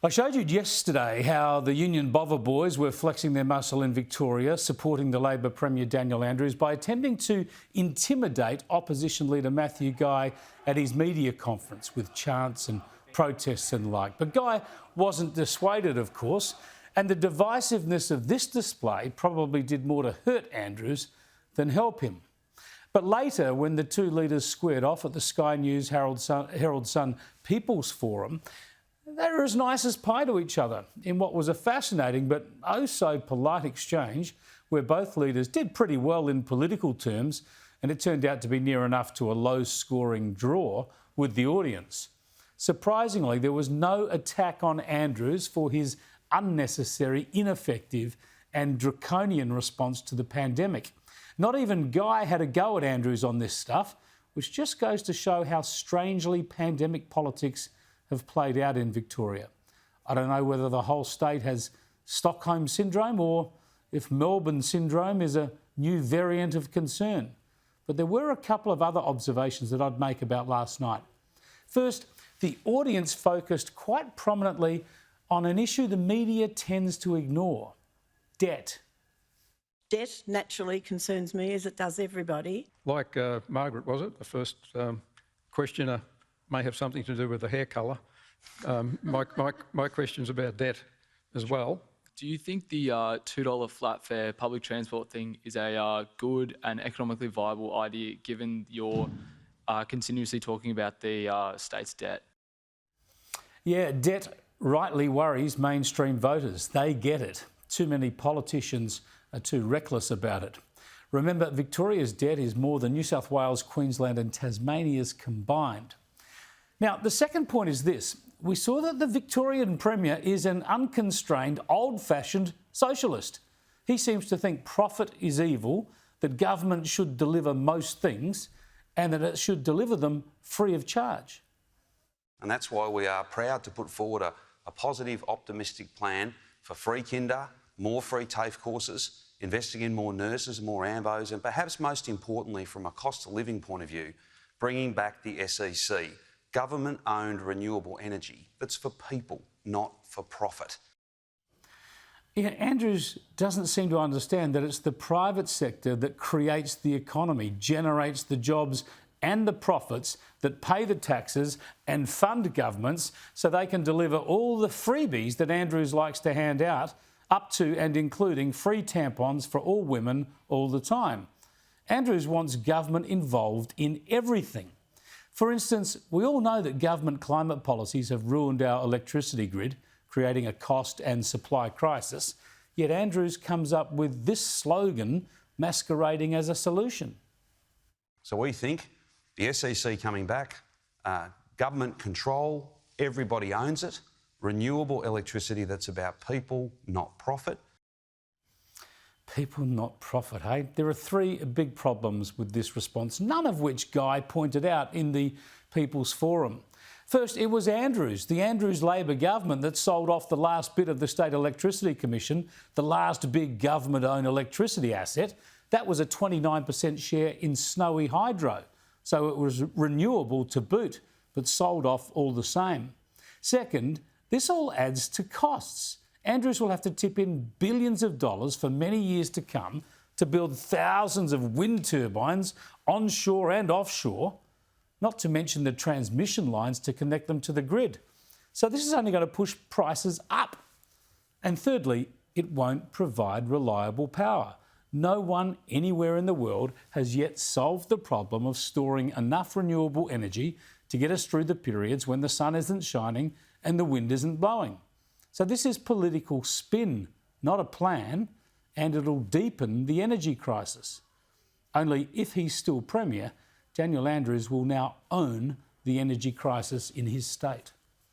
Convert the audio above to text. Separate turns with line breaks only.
I showed you yesterday how the Union Bother boys were flexing their muscle in Victoria, supporting the Labor Premier Daniel Andrews by attempting to intimidate opposition leader Matthew Guy at his media conference with chants and protests and the like. But Guy wasn't dissuaded, of course, and the divisiveness of this display probably did more to hurt Andrews than help him. But later, when the two leaders squared off at the Sky News Herald Sun People's Forum, they were as nice as pie to each other in what was a fascinating but oh so polite exchange where both leaders did pretty well in political terms, and it turned out to be near enough to a low-scoring draw with the audience. Surprisingly, there was no attack on Andrews for his unnecessary, ineffective and draconian response to the pandemic. Not even Guy had a go at Andrews on this stuff, which just goes to show how strangely pandemic politics have played out in Victoria. I don't know whether the whole state has Stockholm syndrome or if Melbourne syndrome is a new variant of concern. But there were a couple of other observations that I'd make about last night. First, the audience focused quite prominently on an issue the media tends to ignore: debt.
Debt naturally concerns me, as it does everybody.
Like Margaret, was it? The first questioner may have something to do with the hair colour. My question's about debt as well.
Do you think the $2 flat fare public transport thing is a good and economically viable idea, given you're continuously talking about the state's debt?
Yeah, debt rightly worries mainstream voters. They get it. Too many politicians are too reckless about it. Remember, Victoria's debt is more than New South Wales, Queensland and Tasmania's combined. Now, the second point is this. We saw that the Victorian Premier is an unconstrained, old-fashioned socialist. He seems to think profit is evil, that government should deliver most things, and that it should deliver them free of charge.
And that's why we are proud to put forward a positive, optimistic plan for free kinder, more free TAFE courses, investing in more nurses, more AMBOs, and perhaps most importantly, from a cost of living point of view, bringing back the SEC. Government-owned renewable energy that's for people, not for profit.
Yeah, Andrews doesn't seem to understand that it's the private sector that creates the economy, generates the jobs and the profits that pay the taxes and fund governments so they can deliver all the freebies that Andrews likes to hand out, up to and including free tampons for all women all the time. Andrews wants government involved in everything. For instance, we all know that government climate policies have ruined our electricity grid, creating a cost and supply crisis, yet Andrews comes up with this slogan masquerading as a solution.
So we think the SEC coming back, government control, everybody owns it, renewable electricity that's about people, not profit.
People, not profit, hey? There are three big problems with this response, none of which Guy pointed out in the People's Forum. First, it was Andrews, the Andrews Labor government, that sold off the last bit of the State Electricity Commission, the last big government-owned electricity asset. That was a 29% share in Snowy Hydro, so it was renewable to boot, but sold off all the same. Second, this all adds to costs. Andrews will have to tip in billions of dollars for many years to come to build thousands of wind turbines onshore and offshore, not to mention the transmission lines to connect them to the grid. So this is only going to push prices up. And thirdly, it won't provide reliable power. No one anywhere in the world has yet solved the problem of storing enough renewable energy to get us through the periods when the sun isn't shining and the wind isn't blowing. So this is political spin, not a plan, and it'll deepen the energy crisis. Only if he's still Premier, Daniel Andrews will now own the energy crisis in his state.